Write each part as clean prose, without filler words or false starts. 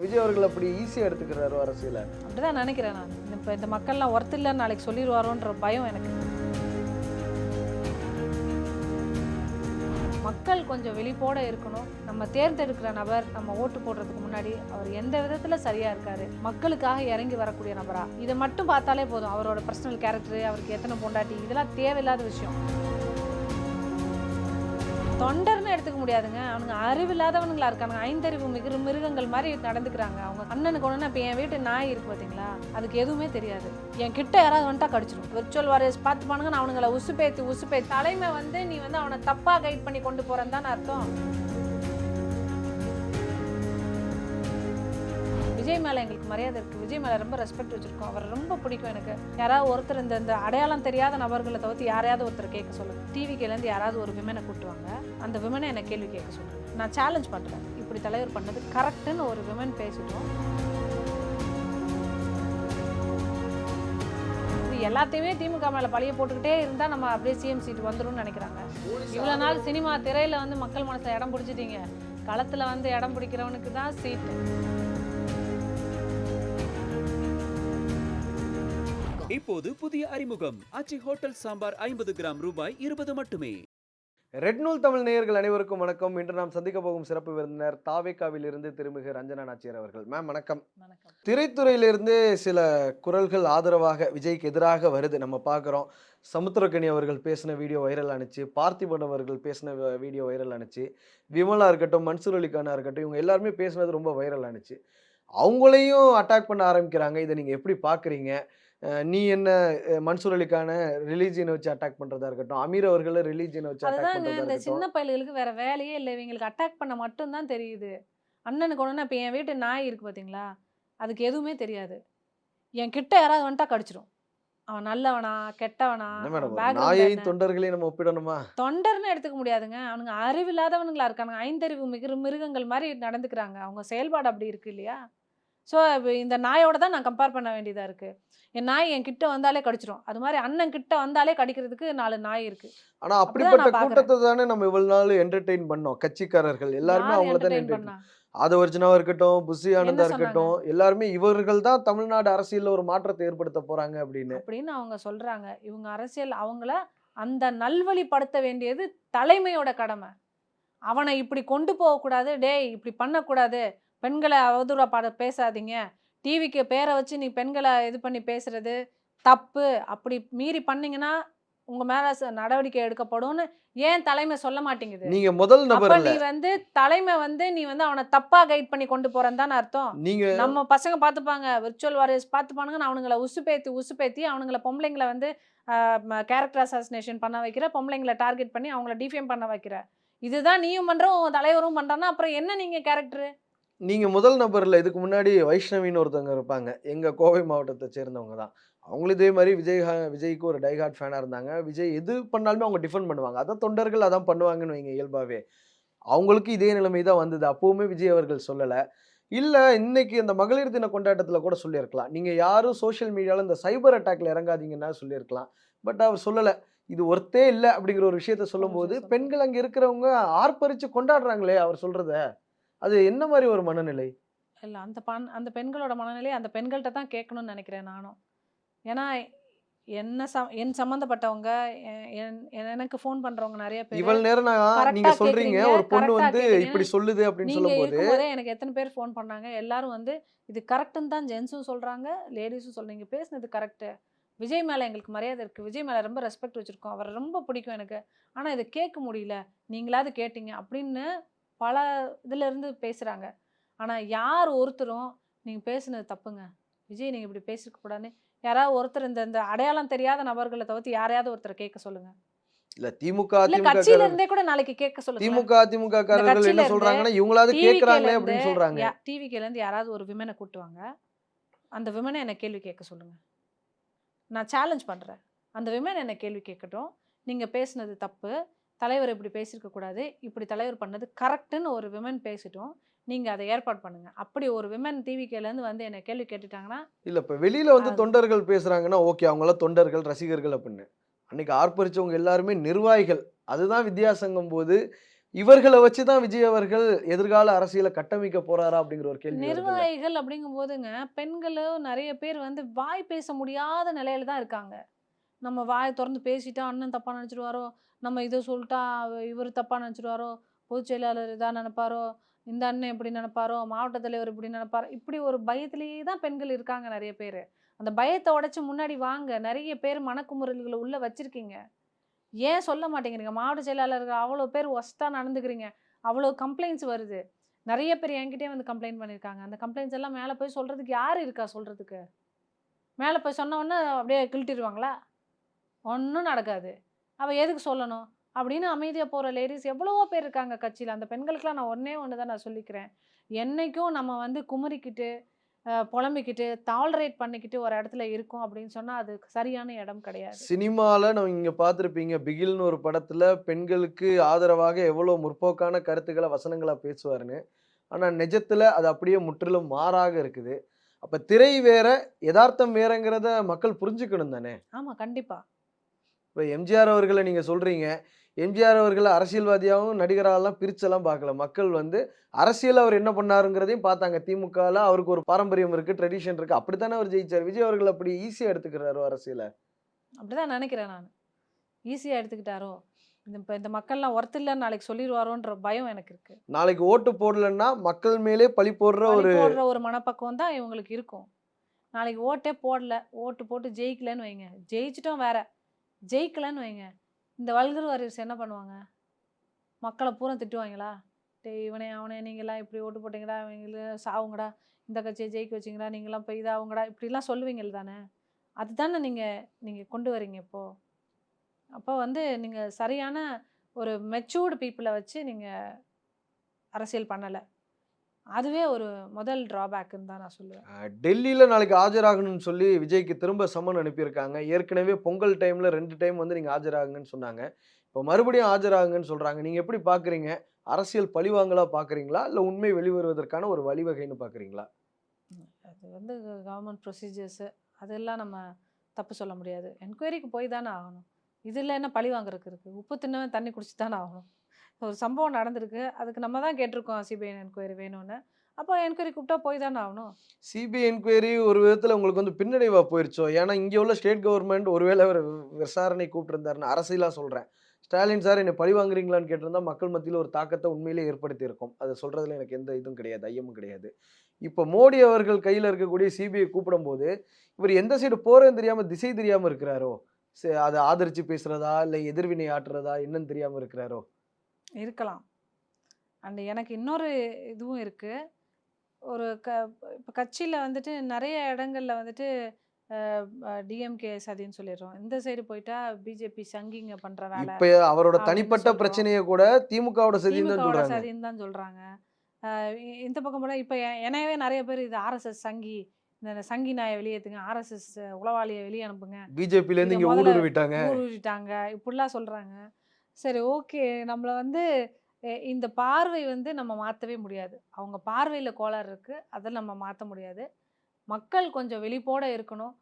விஜய் அவர்கள் அப்படி ஈஸியா எடுத்துக்கிறாரு அரசியல. அப்படிதான் நினைக்கிறேன் நான். இப்போ இந்த மக்கள்லாம் ஒர்த் இல்லைன்னு நாளைக்கு சொல்லிடுவாரோன்ற பயம் எனக்கு. மக்கள் கொஞ்சம் விழிப்போட இருக்கணும். நம்ம தேர்ந்தெடுக்கிற நபர் நம்ம ஓட்டு போடுறதுக்கு முன்னாடி அவர் எந்த விதத்துல சரியா இருக்காரு, மக்களுக்காக இறங்கி வரக்கூடிய நபரா, இதை மட்டும் பார்த்தாலே போதும். அவரோட பர்சனல் கேரக்டர், அவருக்கு எத்தனை பொண்டாட்டி, இதெல்லாம் தேவையில்லாத விஷயம். தொண்டர்னு எடுத்துக்க முடியாதுங்க. அவனுங்க அறிவில்லாதவனுங்களா இருக்காங்க. ஐந்தறிவு மிருகங்கள் மாதிரி நடந்துக்கிறாங்க. அவங்க அண்ணனுக்கு ஒண்ணுன்னா இப்போ என் வீட்டு நாய் இருக்கு பார்த்தீங்களா, அதுக்கு எதுவுமே தெரியாது. என் கிட்ட யாராவது வந்துட்டா கடிச்சிடும். விர்ச்சுவல் வாரியர்ஸ் பார்த்து பானுங்க. நான் அவனுங்களை உசுப்பேத்தி தலைமை நீ அவனை தப்பா கைட் பண்ணி கொண்டு போறேன்னு தான் அர்த்தம். விஜய் மேலே எங்களுக்கு மரியாதை இருக்குது. விஜய் மேலே ரொம்ப ரெஸ்பெக்ட் வச்சுருக்கோம். அவர் ரொம்ப பிடிக்கும் எனக்கு. யாராவது ஒருத்தர் இந்த அடையாளம் தெரியாத நபர்களை தவிர்த்து யாரையாவது ஒருத்தர் கேட்க சொல்லுங்கள். டிவிக்கிலேருந்து யாராவது ஒரு விமனை கூட்டுவாங்க. அந்த விமனை என்னை கேள்வி கேட்க சொல்லுங்கள். நான் சேலஞ்ச் பண்ணுறேன். இப்படி தலைவர் பண்ணது கரெக்டுன்னு ஒரு விமன் பேசிட்டோம். இது எல்லாத்தையுமே திமுக மேலே பழிய போட்டுக்கிட்டே இருந்தால் நம்ம அப்படியே சிஎம் சீட் வந்துடும் நினைக்கிறாங்க. இவ்வளோ நாள் சினிமா திரையில் மக்கள் மனசில் இடம் பிடிச்சிட்டீங்க. களத்தில் இடம் பிடிக்கிறவனுக்கு தான் சீட்டு. இப்போது புதிய அறிமுகம் ஆச்சி ஹோட்டல் சாம்பார் 50 கிராம் ரூபாய் 20 மட்டுமே. ரெட் நூல் தமிழ் நேயர்கள் அனைவருக்கும் வணக்கம். இன்று நாம் சந்திக்க போகும் சிறப்பு விருந்தினர் தாவேகாவில் இருந்து திருமிகு ரஞ்சனா நாச்சியார் அவர்கள். மேம் வணக்கம். வணக்கம். திரைத்துறையிலிருந்து சில குரல்கள் ஆதரவாக விஜய்க்கு எதிராக வருது, நம்ம பார்க்குறோம். சமுத்திரக்கனி அவர்கள் பேசின வீடியோ வைரல் ஆனிச்சு, பார்த்திபன் அவர்கள் பேசின வீடியோ வைரல் ஆனிச்சு, விமலா இருக்கட்டும், மன்சூர் அலிகானா இருக்கட்டும், இவங்க எல்லாருமே பேசினது ரொம்ப வைரல் ஆனிச்சு. அவங்களையும் அட்டாக் பண்ண ஆரம்பிக்கிறாங்க. இதை நீங்கள் எப்படி பார்க்குறீங்க? நீ என்ன மன்சூர் அலிகான ரிலீஜியனை வச்சு அட்டாக் பண்றதா இருக்கட்டும், அமீர் அவர்களை ரிலீஜியனை வச்சு அட்டாக் அதுதாங்க பண்றதா இந்த சின்ன இருக்கட்டும். பயல்களுக்கு வேற வேலையே இல்லை. இவங்களுக்கு அட்டாக் பண்ண மட்டும்தான் தெரியுது. அண்ணனுக்கு ஒண்ணுன்னா இப்போ என் வீட்டு நாய் இருக்கு பார்த்தீங்களா, அதுக்கு எதுவுமே தெரியாது. என் கிட்ட யாராவது வந்துட்டா கடிச்சிடும். அவன் நல்லவனா கெட்டவனா, என்ன மேடம், பேக்ரவுண்ட் நாயையும் என்ன, தொண்டர்களையும் நம்ம ஒப்பிடணுமா? தொண்டர்னு எடுத்துக்க முடியாதுங்க. அவனுங்க அறிவில்லாதவனுங்களா இருக்காங்க. ஐந்தறிவு மிருகங்கள் மாதிரி நடந்துக்கிறாங்க. அவங்க செயல்பாடு அப்படி இருக்கு இல்லையா? ஸோ இந்த நாயோட தான் நான் கம்பேர் பண்ண வேண்டியதாக இருக்குது. என் நாய் என் கிட்ட வந்தாலே கடிச்சிடும். அது மாதிரி அண்ணன் கிட்ட வந்தாலே கடிக்கிறதுக்கு 4 நாய் இருக்குது. ஆனா அப்படிதான் அப்படிப்பட்ட நான் பார்க்குறேன். கூட்டத்தை தானே நம்ம இவ்வளவு நாள் என்டர்டெயின் பண்ணோம். கட்சிக்காரர்கள் எல்லாருமே யார் அவங்கள தானே என்டர்டெயின் என்டர்டெயின். பண்ணா? அது ஒரிஜினாவா இருக்கட்டும், புஷி என்ன ஆனந்தா சொன்னாங்க? இருக்கட்டும், எல்லாருமே இவர்கள் தான் தமிழ்நாடு அரசியல்ல ஒரு மாற்றத்தை ஏற்படுத்த போறாங்க அப்படின்னு. அப்படின்னு அவங்க சொல்றாங்க. இவங்க அரசியல் அவங்கள அந்த நல்வழிப்படுத்த வேண்டியது தலைமையோட கடமை. அவனை இப்படி கொண்டு போகக்கூடாது. டேய் இப்படி பண்ணக்கூடாது. பெண்களை அவதூறா பேசாதீங்க. டிவிக்கு பேரை வச்சு நீ பெண்களை இது பண்ணி பேசுறது தப்பு. அப்படி மீறி பண்ணீங்கன்னா உங்க மேல நடவடிக்கை எடுக்கப்படும்னு ஏன் தலைமை சொல்ல மாட்டேங்குது? நீங்க முதல் அப்ப நபர் இல்ல. நீ தலைமை நீ அவனை தப்பா கைட் பண்ணி கொண்டு போறேன்னு தானே அர்த்தம். நீங்க நம்ம பசங்க பார்த்துப்பாங்க, விர்ச்சுவல் வாரியர்ஸ் பார்த்துப்பானுங்க. நான் அவனுங்களை உசுப்பேத்தி அவனுங்களை பொம்பளைங்களை கேரக்டர் அசாசினேஷன் பண்ண வைக்கிற, பொம்பளைங்களை டார்கெட் பண்ணி அவங்கள டிஃபேம் பண்ண வைக்கிற. இதுதான் நீயும் பண்ற, உன் தலைவரும் பண்றான்னா அப்புறம் என்ன நீங்க கேரக்டர்? நீங்க முதல் நபர்ல. இதுக்கு முன்னாடி வைஷ்ணவின்னு ஒருத்தவங்க இருப்பாங்க. எங்க கோவை மாவட்டத்தை சேர்ந்தவங்க தான். அவங்களும் இதே மாதிரி விஜய்க்கு ஒரு டைஹார்ட் ஃபேனா இருந்தாங்க. விஜய் எது பண்ணாலுமே அவங்க டிஃபெண்ட் பண்ணுவாங்க. அதான் தொண்டர்கள் அதான் பண்ணுவாங்கன்னு வைங்க இயல்பாவே. அவங்களுக்கு இதே நிலைமை தான் வந்தது. அப்பவுமே விஜய் அவர்கள் சொல்லல. இல்ல இன்னைக்கு இந்த மகளிர் தின கொண்டாட்டத்துல கூட சொல்லியிருக்கலாம். நீங்க யாரும் சோசியல் மீடியால இந்த சைபர் அட்டாக்ல இறங்காதீங்கன்னா சொல்லியிருக்கலாம். பட் அவர் சொல்லல. இது ஒர்த்தே இல்ல அப்படிங்கிற ஒரு விஷயத்த சொல்லும்போது, பெண்கள் அங்க இருக்கிறவங்க ஆர்ப்பரிச்சு கொண்டாடுறாங்களே அவர் சொல்றத. அது என்ன மாதிரி ஒரு மனநிலை? இல்ல அந்த பெண்களோட மனநிலை அந்த பெண்கள்ட்ட தான் கேட்கணும்னு நினைக்கிறேன் நானும். ஏன்னா என் சம்மந்தப்பட்டவங்க, எனக்கு ஃபோன் பண்றவங்க நிறைய பேர் இவ்வளவு நேரம் நீங்க சொல்றீங்க ஒரு பொண்ணு இப்படி சொல்லுது அப்படின்னு நீங்க சொல்லும்போது, இருக்கும்போதே எனக்கு எத்தனை பேர் ஃபோன் பண்ணாங்க. எல்லாரும் இது கரெக்டுன்னு தான் ஜென்ஸும் சொல்றாங்க, லேடிஸும் சொல்றீங்க. பேசுனது கரெக்டு. விஜய் மேலே எங்களுக்கு மரியாதை இருக்குது. விஜய் மேலே ரொம்ப ரெஸ்பெக்ட் வச்சுருக்கோம். அவரை ரொம்ப பிடிக்கும் எனக்கு. ஆனால் இதை கேட்க முடியல. நீங்களாவது கேட்டீங்க அப்படின்னு பல இதிலேருந்து பேசுகிறாங்க. ஆனால் யார் ஒருத்தரும் நீங்கள் பேசுனது தப்புங்க, விஜய் நீங்கள் இப்படி பேசிருக்க கூடாதுன்னு யாராவது ஒருத்தர் இந்த அடையாளம் தெரியாத நபர்களை தவிர்த்து யாரையாவது ஒருத்தர் கேட்க சொல்லுங்க. இல்ல திமுக கட்சியில இருந்தே கூட நாளைக்கு கேட்க சொல்லுங்க. திமுக காரர்கள் என்ன சொல்றாங்கன்னா, இவங்களாவது கேக்குறாங்களே அப்படின்னு சொல்றாங்க. டிவில இருந்து யாராவது ஒரு விமனை கூட்டுவாங்க. அந்த விமனை என்ன கேள்வி கேட்க சொல்லுங்க. நான் சேலஞ்ச் பண்ணுறேன். அந்த விமன் என்ன கேள்வி கேட்கட்டும். நீங்கள் பேசுனது தப்பு, தலைவர் இப்படி பேசியிருக்க கூடாது, இப்படி தலைவர் பண்ணது கரெக்டுன்னு ஒரு விமன் பேசிட்டோம். நீங்கள் அதை ஏற்பாடு பண்ணுங்கள். அப்படி ஒரு விமன் டிவிக்கிலேருந்து என்னை கேள்வி கேட்டுட்டாங்கன்னா, இல்லை இப்போ வெளியில் தொண்டர்கள் பேசுகிறாங்கன்னா ஓகே, அவங்களாம் தொண்டர்கள் ரசிகர்கள் அப்படின்னு. அன்னைக்கு ஆர்ப்பரிச்சவங்க எல்லாருமே நிர்வாகிகள். அதுதான் வித்தியாசங்கும் போது இவர்கள வச்சு தான் விஜய் அவர்கள் எதிர்கால அரசியல கட்டமைக்க போறாரா? அப்படிங்கிற ஒரு கேள்வி வருதுல்ல. நிர்வாகிகள் அப்படிங்கும்போதுங்க, பெண்களும் நெறைய பேர் வந்து வாய் பேச முடியாத நிலையில தான் இருக்காங்க. நம்ம வாய தொறந்து பேசிட்டா அண்ணன் தப்பா நெனச்சுருவாரோ, நம்ம இத சொல்ட்டா இவரு தப்பா நெனச்சுருவாரோ, பொதுச் செயலாளர் இதா நெனப்பாரோ, இந்த அண்ணன் இப்படி நெனப்பாரோ, மாவட்ட தலைவர் இப்படி நெனப்பாரோ, இப்படி ஒரு பயத்திலேயே தான் பெண்கள் இருக்காங்க நெறைய பேரு. அந்த பயத்த உடைச்சு முன்னாடி வாங்க. நெறைய பேர் மனக்குமுறல்கள உள்ள வச்சிருக்கீங்க. ஏன் சொல்ல மாட்டேங்கிறீங்க? மாவட்ட செயலாளர்கள் அவ்வளோ பேர் ஒஸ்ட்டா நடந்துக்கிறீங்க. அவ்வளோ கம்ப்ளைண்ட்ஸ் வருது. நெறைய பேர் என்கிட்டயே வந்து கம்ப்ளைண்ட் பண்ணியிருக்காங்க. அந்த கம்ப்ளைண்ட்ஸ் எல்லாம் மேல போய் சொல்றதுக்கு யார் இருக்கா சொல்றதுக்கு? மேல போய் சொன்ன உடனே அப்படியே கிழட்டிருவாங்களா? ஒண்ணும் நடக்காது. அவ எதுக்கு சொல்லணும்? அப்படின்னு அமைதியா போற லேடீஸ் எவ்வளவோ பேர் இருக்காங்க கட்சியில. அந்த பெண்களுக்கெல்லாம் நான் ஒண்ணே ஒண்ணு தான் நான் சொல்லிக்கிறேன். என்னைக்கும் நம்ம வந்து குமுறிக்கிட்டு, புலம்பிக்கிட்டு, டாலரேட் பண்ணிக்கிட்டு ஒரு இடத்துல இருக்கோம் அப்படின்னு சொன்னா, அது சரியான இடம் கிடையாது. சினிமால நீங்க பார்த்திருப்பீங்க. பிகில்னு ஒரு படத்துல பெண்களுக்கு ஆதரவாக எவ்வளோ முற்போக்கான கருத்துக்கள, வசனங்கள பேசுவாருன்னு. ஆனா நிஜத்துல அது அப்படியே முற்றிலும் மாறாக இருக்குது. அப்ப திரை வேற, எதார்த்தம் வேறங்கிறத மக்கள் புரிஞ்சுக்கணும் தானே! ஆமா, கண்டிப்பா. இப்ப எம்ஜிஆர் அவர்கள நீங்க சொல்றீங்க. எம்ஜிஆர் அவர்கள அரசியல்வாதியாவும், நடிகராலாம் பிரிச்செல்லாம் பார்க்கல. மக்கள் வந்து அரசியல்ல அவர் என்ன பண்ணாருங்கிறதையும் பார்த்தாங்க. திமுகல அவருக்கு ஒரு பாரம்பரியம் இருக்கு, ட்ரெடிஷன் இருக்கு. அப்படித்தானே அவர் ஜெயிச்சாரு. விஜய் அவர்கள் அப்படி ஈஸியா எடுத்துக்கிறாரோ அரசியல? அப்படிதான் நெனைக்கிறேன் நானு. ஈஸியா எடுத்துக்கிட்டாரோ! இந்த மக்கள்லாம் ஒர்த் இல்லன்னு நாளைக்கு சொல்லிருவாரோன்ற பயம் எனக்கு இருக்கு. நாளைக்கு ஓட்டு போடலன்னா, மக்கள் மேலே பழி போடுற பழி ஒரு போடுற ஒரு மனப்பக்குவம் தான் இவங்களுக்கு இருக்கும். நாளைக்கு ஓட்டே போடல, ஓட்டு போட்டு ஜெயிக்கலன்னு வைங்க. ஜெயிச்சுட்டோம் வேற. ஜெயிக்கலன்னு வைங்க. இந்த வல்கர் வாரியர்ஸ் என்ன பண்ணுவாங்க? மக்கள பூரா திட்டுவாய்ங்களா? டேய் இவனே, அவனே நீங்கலாம் இப்படி ஓட்டு போட்டீங்கடா, இவங்கள சாவுங்கடா, இந்த கட்சிய ஜெயிக்க வச்சீங்கடா, நீங்கலாம் போய் இதாவுங்கடா, இப்படிலாம் சொல்லுவீங்கள் தானே! அதுதானே நீங்க நீங்க கொண்டு வரீங்க இப்போ. அப்போ வந்து நீங்க சரியான ஒரு மெச்சூர்டு பீப்பிள வச்சு நீங்க அரசியல் பண்ணல. அதுவே ஒரு முதல் ட்ராபேக்குன்னு தான் நான் சொல்லுவேன். டெல்லில நாளைக்கு ஆஜராகணும்னு சொல்லி விஜய்க்கு திரும்ப சம்மன் அனுப்பியிருக்காங்க. ஏற்கனவே பொங்கல் டைம்ல 2 டைம் வந்து நீங்க ஆஜராகுங்கன்னு சொன்னாங்க. இப்போ மறுபடியும் ஆஜராகுங்கன்னு சொல்றாங்க. நீங்க எப்படி பார்க்குறீங்க? அரசியல் பழிவாங்கலா பார்க்குறீங்களா? இல்ல உண்மை வெளிவருவதற்கான ஒரு வழிவகைன்னு பார்க்குறீங்களா? அது வந்து கவர்மெண்ட் ப்ரொசீஜர்ஸு அதெல்லாம் நம்ம தப்பு சொல்ல முடியாது. என்கொயரிக்கு போய் தானே ஆகணும். இதில என்ன பழி வாங்குறதுக்கு இருக்கு? உப்பு தின்னவன் தண்ணி குடிச்சு தானே ஆகணும். ஒரு சம்பவம் நடந்திருக்கு. அதுக்கு நம்ம தான் கேட்டிருக்கோம் சிபிஐ என்கொயரி வேணும்னு. அப்போ என்கொயரி கூப்பிட்டா போய் தானே ஆகணும். சிபிஐ என்கொயரி ஒரு விதத்துல உங்களுக்கு வந்து பின்னடைவா போயிருச்சோ? ஏன்னா, இங்க உள்ள ஸ்டேட் கவர்ன்மெண்ட் ஒருவேள அவர விசாரணை கூப்பிட்டிருந்தாருன்னா, அரசியலா சொல்றேன். ஸ்டாலின் சார் என்ன பழி வாங்குறீங்களான்னு கேட்டிருந்தா, மக்கள் மத்தியில ஒரு தாக்கத்த உண்மையிலேயே ஏற்படுத்தியிருக்கும். அத சொல்றதுல எனக்கு எந்த இதுவும் கிடையாது. ஐயமும் கிடையாது. இப்ப மோடி அவர்கள் கையில இருக்கக்கூடிய சிபிஐ கூப்பிடும்போது, இவரு எந்த சைடு போறதுன்னு தெரியாம, திசை தெரியாம இருக்கிறாரோ? அத ஆதரிச்சு பேசுறதா? இல்ல எதிர்வினை ஆற்றுறதா? என்னன்னு தெரியாம இருக்கிறாரோ? இருக்கலாம். அண்ட் எனக்கு இன்னொரு இதுவும் இருக்கு. ஒரு இப்ப கட்சியில வந்துட்டு நெறைய இடங்கள்ல வந்துட்டு டிஎம்கே சதின்னு சொல்லிடுறோம். இந்த சைடு போயிட்டா பிஜேபி சங்கிங்க பண்ற வேல இப்ப அவரோட அப்படின்னு தனிப்பட்ட சொல்றோம். பிரச்சனைய கூட திமுகவோட சதின்னு தான் திமுகவோட சொல்றாங்க. சதின்னு தான் சொல்றாங்க. இந்த பக்கம் போனா இப்ப என்னையவே நெறைய பேர் இது ஆர்எஸ்எஸ் சங்கி, இந்த சங்கி நாய வெளியேத்துங்க, ஆர்எஸ்எஸ் உளவாளிய வெளிய அனுப்புங்க. இத பிஜேபிலேருந்து இங்க மொதல்ல ஊடுருவிட்டாங்க. ஊருவிட்டாங்க. இப்படிலாம் சொல்றாங்க. சரி ஓகே. நம்மள வந்து இந்த பார்வை வந்து நம்ம மாத்தவே முடியாது. அவங்க பார்வையில கோளாறு இருக்கு. அத நம்ம மாத்த முடியாது. மக்கள் கொஞ்சம் விழிப்போட இருக்கணும்.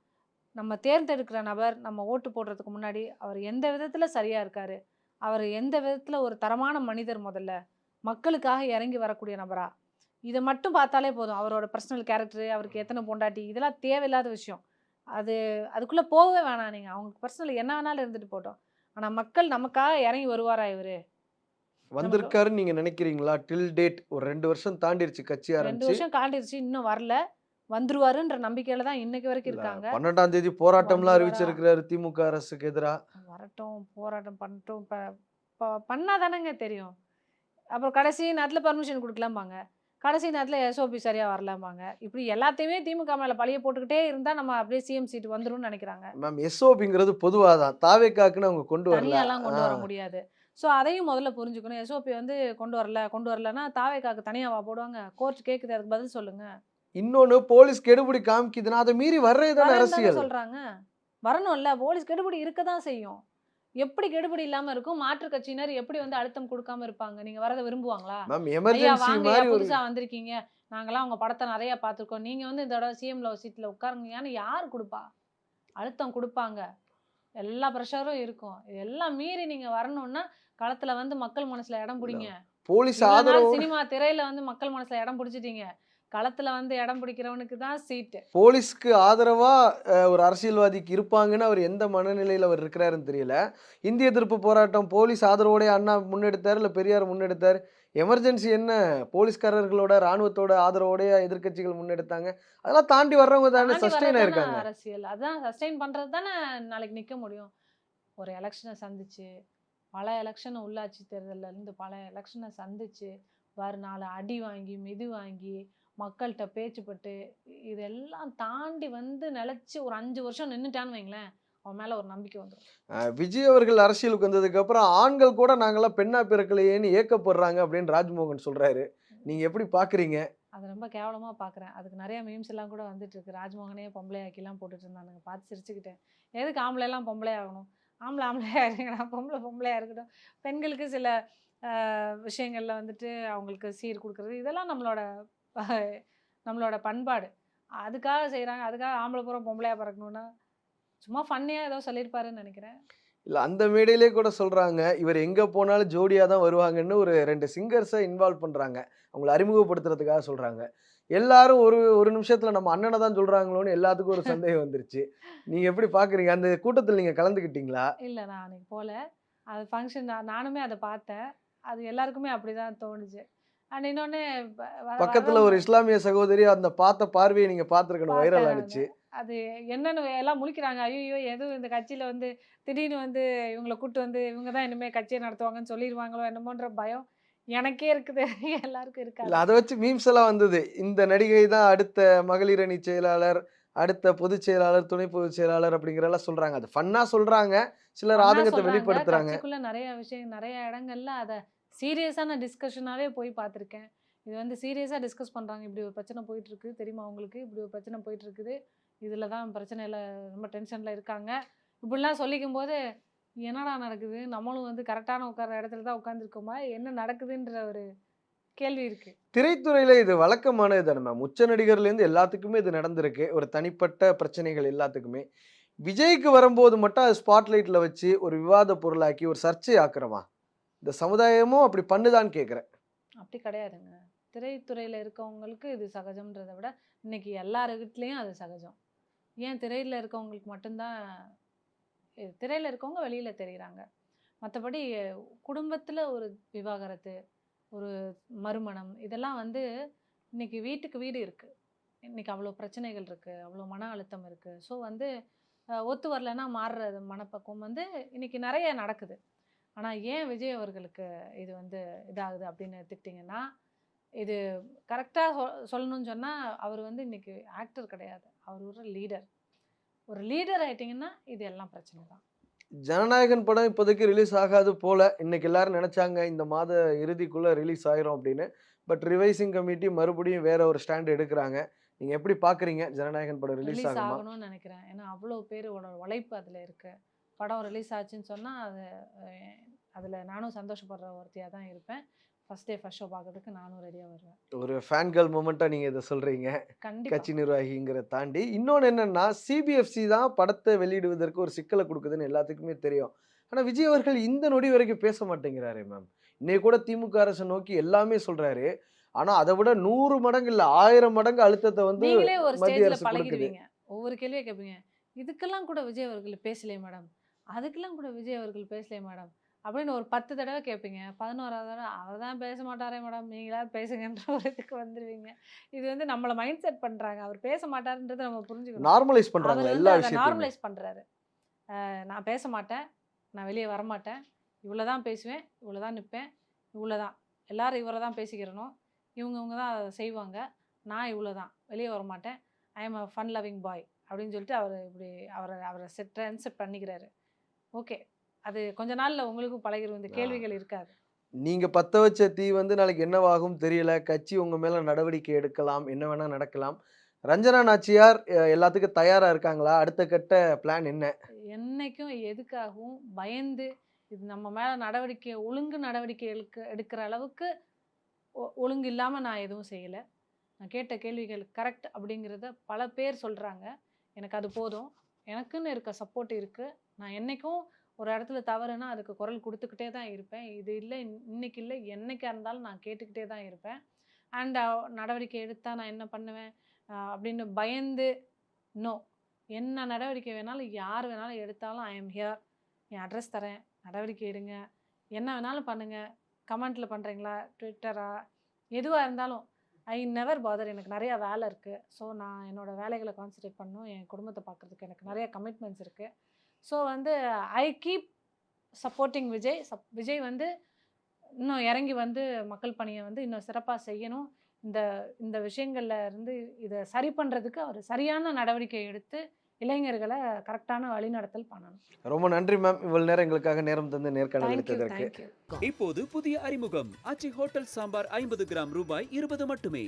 நம்ம தேர்ந்தெடுக்கிற நபர், நம்ம ஓட்டு போடுறதுக்கு முன்னாடி, அவர் எந்த விதத்தில சரியா இருக்காரு? அவர் எந்த விதத்தில ஒரு தரமான மனிதர் முதல்ல? மக்களுக்காக இறங்கி வரக்கூடிய நபரா? இத மட்டும் பார்த்தாலே போதும். அவரோட பர்சனல் கேரக்டரு, அவருக்கு எத்தன பொண்டாட்டி, இதெல்லாம் தேவையில்லாத விஷயம். அது அதுக்குள்ள போகவே வேணாம் நீங்க. அவங்க பர்சனல் என்ன வேணாலும் இருந்துட்டு போட்டும். ஆனா மக்கள் நமக்காக இறங்கி வருவாரா இவரு? நமக்கு வந்திருக்காருன்னு நீங்க நினைக்கிறீங்களா? டில் டேட் ஒரு 2 வருஷம் தாண்டிருச்சு கட்சி 2 ஆரம்பிச்சு. வருஷம் காண்டிருச்சு. இன்னும் வரல. வந்துருவாருன்ற நம்பிக்கையில தான் இன்னைக்கு வரைக்கும் இல்ல இருக்காங்க. 12ஆம் தேதி போராட்டம்லாம் வந்துருவாரா? அறிவிச்சிருக்கிறாரு திமுக அரசுக்கு எதிரா. வரட்டும், போராட்டம் பண்ணட்டும். ப ப பண்ணா தானங்க தெரியும். அப்புறம் கடைசி நேரத்தில பெர்மிஷன் குடுக்கலம்பாங்க. கடைசி நேரத்தில எஸ்ஓபி சரியா வரலம்பாங்க. இப்படி எல்லாத்தையுமே திமுக மேல பழிய போட்டுக்கிட்டே இருந்தா, நம்ம அப்படியே சிஎம் சீட் வந்துரும்னு நெனைக்கிறாங்க. மேம் எஸ்ஓபிங்கிறது பொதுவா தான். தாவேக்காக்குன்னு அவங்க கொண்டு வரல. தனியாலாம் ஆ கொண்டு வர முடியாது. ஸோ அதையும் முதல்ல புரிஞ்சுக்கணும். எஸ்ஓபி வந்து கொண்டு வரலன்னா, தாவேக்காக்கு தனியாவா போடுவாங்க? கோர்ட் கேட்குது. அதுக்கு பதில் சொல்லுங்க. இன்னொன்னு போலீஸ் கெடுபிடி காமிக்குதுன்னா, அத மீறி வர்றது தானே வரேன்னு தானே அரசியல். சொல்றாங்க. வரணும்ல. போலீஸ் கெடுபிடி இருக்க தான் செய்யும். எப்படி கெடுபிடி இல்லாம இருக்கும்? மாற்றுக் கட்சியினர் எப்படி வந்து அழுத்தம் குடுக்காம இருப்பாங்க? நீங்க வரத விரும்புவாங்களா? மேம் ஐயா எமர்ஜென்சி வாங்கய்யா, மாரி ஒரு புதுசா வந்திருக்கீங்க. நாங்கலாம் உங்க படத்த நெறைய பார்த்துருக்கோம். நீங்க வந்து இந்த தடவ சிஎம்ல சீட்ல உட்காருங்கயான்னு யார் குடுப்பா? அழுத்தம் குடுப்பாங்க. எல்லா பிரஷரும் இருக்கும். இதெல்லாம் மீறி நீங்க வரணும்னா, களத்துல வந்து மக்கள் மனசுல இடம் பிடிங்க. போலீஸ் இவ்வளவு நாள் ஆதரவோட சினிமா திரையில வந்து மக்கள் மனசுல இடம் பிடிச்சிட்டீங்க. களத்துல வந்து இடம் பிடிக்கிறவனுக்கு தான் சீட்டு. போலீஸ்க்கு ஆதரவா ஒரு அரசியல்வாதிக்கு இருப்பாங்கன்னு அவர் எந்த மனநிலையில அவர் இருக்கிறாருன்னு தெரியல. இந்திய எதிர்ப்பு போராட்டம் போலீஸ் ஆதரவோடயே அண்ணா முன்னெடுத்தாரு, இல்ல பெரியார் முன்னெடுத்தாரு. எமர்ஜென்சி என்ன போலீஸ்காரர்களோட, ராணுவத்தோட ஆதரவோடயா எதிர்க்கட்சிகள் முன்னெடுத்தாங்க. அதெல்லாம் தாண்டி வர்றவங்க தானே தாண்டி சஸ்டெயின் வர்றது தானே ஆயிருக்காங்க. அரசியல். அதான் சஸ்டெயின் பண்றது தானே நாளைக்கு நிக்க முடியும். ஒரு எலக்ஷன சந்திச்சு, பல எலக்ஷன் உள்ளாட்சி தேர்தல்ல இருந்து பல எலக்ஷன சந்திச்சு, வேறு 4 அடி வாங்கி, மிதி வாங்கி, மக்கள்ட்ட பேச்சு பட்டு, இதெல்லாம் தாண்டி வந்து நிலைச்சு ஒரு 5 வருஷம் நின்னுட்டான்னு வைங்களேன், அவன் மேல ஒரு நம்பிக்கை வந்துரும். விஜய் அவர்கள் அரசியலுக்கு வந்ததுக்கு அப்புறம் ஆண்கள் கூட நாங்கலாம் பெண்ணா பிறக்கலையேன்னு ஏக்கப்படுறாங்க அப்படின்னு ராஜ்மோகன் சொல்றாரு. நீங்க எப்படி பார்க்குறீங்க? அத ரொம்ப கேவலமா பார்க்குறேன். அதுக்கு நெறைய மீம்ஸ் எல்லாம் கூட வந்துட்டு இருக்கு. ராஜ்மோகனே பொம்பளை ஆக்கிலாம் போட்டுட்டு இருந்தானுங்க. பார்த்து சிரிச்சுக்கிட்டேன். எதுக்கு ஆம்பளைலாம் பொம்பளை ஆகணும்? ஆம்பளையா இருங்கடா, பொம்பளையா இருக்கட்டும். பெண்களுக்கு சில விஷயங்கள்ல வந்துட்டு அவங்களுக்கு சீர் குடுக்குறது, இதெல்லாம் நம்மளோட பண்பாடு. அதுக்காக செய்றாங்க. அதுக்காக ஆம்பள பூரா பொம்பளையா பொறக்கணும்னா, சும்மா ஃபன்னியா ஏதோ சொல்லியிருப்பாருன்னு நெனைக்கிறேன். இல்ல அந்த மேடையிலே கூட சொல்றாங்க, இவர் எங்க போனாலும் ஜோடியா தான் வருவாங்கன்னு ஒரு 2 சிங்கர்ஸ இன்வால்வ் பண்றாங்க. அவங்கள அறிமுகப்படுத்துறதுக்காக சொல்றாங்க. எல்லாரும் ஒரு ஒரு நிமிஷத்துல நம்ம அண்ணன தான் சொல்றாங்களோன்னு எல்லாத்துக்கும் ஒரு சந்தேகம் வந்துருச்சு. நீங்க எப்படி பார்க்குறீங்க? அந்த கூட்டத்துல நீங்க கலந்துக்கிட்டீங்களா? இல்ல நான் அன்னைக்கு போல. அது ஃபங்ஷன் நானுமே அத பார்த்தேன். அது எல்லாருக்குமே அப்படிதான் தோணுச்சு. அண்ட் இன்னொன்னு பக்கத்துல ஒரு வர்றவங்க இஸ்லாமிய சகோதரி அந்த பார்த்த பார்வைய நீங்க பார்த்துருக்கணும். வைரல் பார்த்தேன் நானு. ஆனுச்சு. அது என்னன்னு எல்லாம் முழிக்கிறாங்க. ஐய்யய்யோ! எதுவும் இந்த கட்சியில வந்து திடீர்னு வந்து இவங்கள கூட்டு வந்து இவங்க தான் இனிமே கட்சிய நடத்துவாங்கன்னு சொல்லிருவாங்களோ என்னமோன்ற பயம் எனக்கே இருக்குது. எல்லாருக்கும் இல்ல இருக்காது. அத வச்சு மீம்ஸ் எல்லாம் வந்தது. இந்த நடிகை தான் அடுத்த மகளிர் அணி செயலாளர், அடுத்த பொதுச் செயலாளர், துணை பொதுச் செயலாளர் அப்படிங்கிறதெல்லாம் சொல்றாங்க. அது ஃபன்னா சொல்றாங்க. சிலர் பண்ணா ஆதங்கத்த சொல்றாங்க. வெளிப்படுத்துறாங்க. கட்சிக்குள்ள நெறைய விஷயம் நெறைய இடங்கள்ல அத சீரியஸான டிஸ்கஷனாவே போய் பார்த்துருக்கேன். இது வந்து சீரியஸா டிஸ்கஸ் பண்றாங்க. இப்படி ஒரு பிரச்சனை போயிட்டு இருக்கு. தெரியுமா உங்களுக்கு? இப்படி ஒரு பிரச்சனை போயிட்டு இருக்குது. இதுல தான் பிரச்சனையில ரொம்ப டென்ஷன்ல இருக்காங்க. இப்படிலாம் சொல்லிக்கும்போது, என்னடா நடக்குது? நம்மளும் வந்து கரெக்ட்டான உட்கார்ற இடத்துல தான் உட்கார்ந்துருக்கோமா? என்ன நடக்குதுன்ற ஒரு கேள்வி இருக்கு. திரைத்துறையில இது வழக்கமானது தானே மேம். உச்ச நடிகர்லேருந்து எல்லாத்துக்குமே இது நடந்திருக்கு. ஒரு தனிப்பட்ட பிரச்சனைகள் எல்லாத்துக்குமே. விஜய்க்கு வரும்போது மட்டும் அது ஸ்பாட்லைட்ல வச்சு ஒரு விவாத பொருளாக்கி ஒரு சர்ச்சை ஆக்குறோமா? இந்த சமுதாயமும் அப்படி பண்ணுதான்னு கேட்கிறேன். அப்படி கிடையாதுங்க. திரைத்துறையில இருக்கவங்களுக்கு இது சகஜம்ன்றத விட, இன்னைக்கு எல்லார் வீட்லயும் அது சகஜம். ஏன் திரையில இருக்கவங்களுக்கு மட்டும் தான் திரையில இருக்கவங்க வெளியில தெரியிறாங்க. மத்தபடி குடும்பத்துல ஒரு விவாகரத்து, ஒரு மறுமணம் இதெல்லாம் வந்து இன்னைக்கு வீட்டுக்கு வீடு இருக்கு. இன்னைக்கு அவ்வளோ பிரச்சனைகள் இருக்கு. அவ்வளோ மன அழுத்தம் இருக்கு. ஸோ வந்து ஒத்து வரலன்னா மாறுற மனப்பக்குவம் வந்து இன்னைக்கு நெறைய நடக்குது. ஆனா ஏன் விஜய் அவர்களுக்கு இது வந்து இதாகுது அப்படின்னு எடுத்துக்கிட்டிங்கன்னா, இது கரெக்ட்டா சொல்லணும்னு சொன்னா, அவர் வந்து இன்னைக்கு ஆக்டர் கிடையாது. அவர் ஒரு லீடர். ஒரு லீடர் ஆயிட்டீங்கன்னா, இது எல்லாம் பிரச்சனை தான். ஜனநாயகன் படம் இப்போதைக்கு ரிலீஸ் ஆகாது போல. இன்னைக்கு எல்லாரும் நெனச்சாங்க இந்த மாத இறுதிக்குள்ள ரிலீஸ் ஆயிரும் அப்படின்னு. பட் ரிவைசிங் கமிட்டி மறுபடியும் வேற ஒரு ஸ்டாண்ட் எடுக்குறாங்க. நீங்க எப்படி பார்க்குறீங்க? ஜனநாயகன் படம் ரிலீஸ் ரிலீஸ் ஆகுமா? ஆகணும்னு நெனைக்கிறேன். ஏன்னா, அவ்வளோ பேரோட உழைப்பு அதில இருக்கு. படம் ரிலீஸ் ஆச்சுன்னு சொன்னா, அ அதில நானும் சந்தோஷப்படுற ஒருத்தியா தான் இருப்பேன். ஃபர்ஸ்ட் டே ஃபர்ஸ்ட் ஷோ பார்க்கறதுக்கு நானும் ரெடியா வருவேன். ஒரு ஃபேன் கேர்ள் மொமெண்ட்டா நீங்க இத சொல்றீங்க. கண்டிப்பா. கட்சி நிர்வாகிங்கிறத தாண்டி. இன்னொன்னு என்னன்னா, சிபிஎஃப்சி தான் படத்த வெளியிடுவதற்கு ஒரு சிக்கல குடுக்குதுன்னு எல்லாத்துக்குமே தெரியும். ஆனா, விஜய் அவர்கள் இந்த நொடி வரைக்கும் பேச மாட்டேங்கிறாரே மேம். இன்னைக்கு கூட திமுக அரச நோக்கி எல்லாமே சொல்றாரு. ஆனா, அத விட 100 மடங்கு இல்ல 1000 மடங்கு அழுத்தத்த வந்து நீங்களே ஒரு மத்திய ஸ்டேஜ்ல அரசு குடுக்குது. பழகிடுவீங்க. ஒவ்வொரு கேள்வியா கேட்பீங்க. இதுக்கெல்லாம் கூட விஜய் அவர்கள் பேசலையே மேடம். அதுக்கெல்லாம் கூட விஜய் அவர்கள் பேசலையே மேடம். அப்படின்னு ஒரு 10 தடவ கேட்பீங்க. 11வது தடவ அவர் தான் பேச மாட்டாரே மேடம். நீங்களாவது பேசுங்கன்ற ஒரு இதுக்கு வந்துருவீங்க. இது வந்து நம்மள மைண்ட் செட் பண்றாங்க. அவர் பேச மாட்டாருன்றத நம்ம புரிஞ்சுக்கணும். நார்மலைஸ் அவர் பண்றாங்களா வந்து எல்லா அத விஷயத்தையுமே. நார்மலைஸ் பண்றாரு. நான் பேச மாட்டேன். நான் வெளிய வரமாட்டேன். இவ்வளோ தான் பேசுவேன். இவ்வளோ தான் நிப்பேன். இவ்வளோ தான். எல்லாரும் இவர தான் பேசிக்கிறணும். இவங்க தான் அத செய்வாங்க. நான் இவ்வளோ தான். வெளிய வரமாட்டேன். ஐ அம் அ ஃபன் லவ்விங் பாய் அப்படின்னு சொல்லிட்டு அவரு இப்படி அவர ட்ரான்ஸ்ஃபர் பண்ணிக்கிறாரு. ஓகே. அது கொஞ்ச நாள்ல உங்களுக்கும் பழகிரும். இந்த ஆ. கேள்விகள் இருக்காது. நீங்க பத்த வச்ச தீ வந்து நாளைக்கு என்னவாகும் தெரியல. கட்சி உங்க மேல நடவடிக்கை எடுக்கலாம். என்ன வேணா நடக்கலாம். ரஞ்சனா நாச்சியார் எல்லாத்துக்கும் தயாரா இருக்காங்களா? அடுத்த கட்ட பிளான் என்ன? என்னைக்கும் எதுக்காகவும் பயந்து இது நம்ம மேல ஒழுங்கு நடவடிக்கை எடுக்கிற அளவுக்கு ஒழுங்கு இல்லாம நான் எதுவும் செய்யல. நான் கேட்ட கேள்விகள் கரெக்ட் அப்படிங்கிறத பல பேர் சொல்றாங்க. எனக்கு அது போதும். எனக்குன்னு இருக்க சப்போர்ட் இருக்கு. நான் என்னைக்கும் ஒரு இடத்துல தவறுனா அதுக்கு குரல் கொடுத்துக்கிட்டே தான் இருப்பேன். இது இல்லை இன்னைக்கு இல்லை என்னைக்கா இருந்தாலும் நான் கேட்டுக்கிட்டே தான் இருப்பேன். அண்ட் நடவடிக்கை எடுத்தா நான் என்ன பண்ணுவேன் அப்படின்னு பயந்து நோ. என்ன நடவடிக்கை வேணாலும் யார் வேணாலும் எடுத்தாலும் I am here. N address தரேன். நடவடிக்கை எடுங்க. என்ன வேணாலும் பண்ணுங்க. கமெண்ட்ல பண்றீங்களா? ட்விட்டரா? எதுவா இருந்தாலும் ஐ நெவர் பாதர். எனக்கு நிறைய வேலை இருக்கு. ஸோ நான் என்னோட வேலைகளை கான்சன்ட்ரேட் பண்ணணும். என் குடும்பத்தை பார்க்கறதுக்கு எனக்கு நிறைய கமிட்மெண்ட்ஸ் இருக்கு. ஸோ வந்து I keep supporting Vijay. Vijay வந்து இன்னும் இறங்கி வந்து மக்கள் பணியை வந்து இன்னும் சிறப்பாக செய்யணும். இந்த இந்த விஷயங்கள்ல இருந்து இதை சரி பண்ணுறதுக்கு அவர் சரியான நடவடிக்கை எடுத்து இளைஞர்களை கரெக்டான வழிநடத்தல் பண்ணணும். ரொம்ப நன்றி மேம். இவ்வளவு நேரம் எங்களுக்காக நேரம் தந்து நேர்காணல் தேங்க்யூ அளித்ததற்கு. தேங்க்யூ. இப்போது புதிய அறிமுகம் ஆச்சி ஹோட்டல் சாம்பார் 50 கிராம் ரூபாய் 20 மட்டுமே.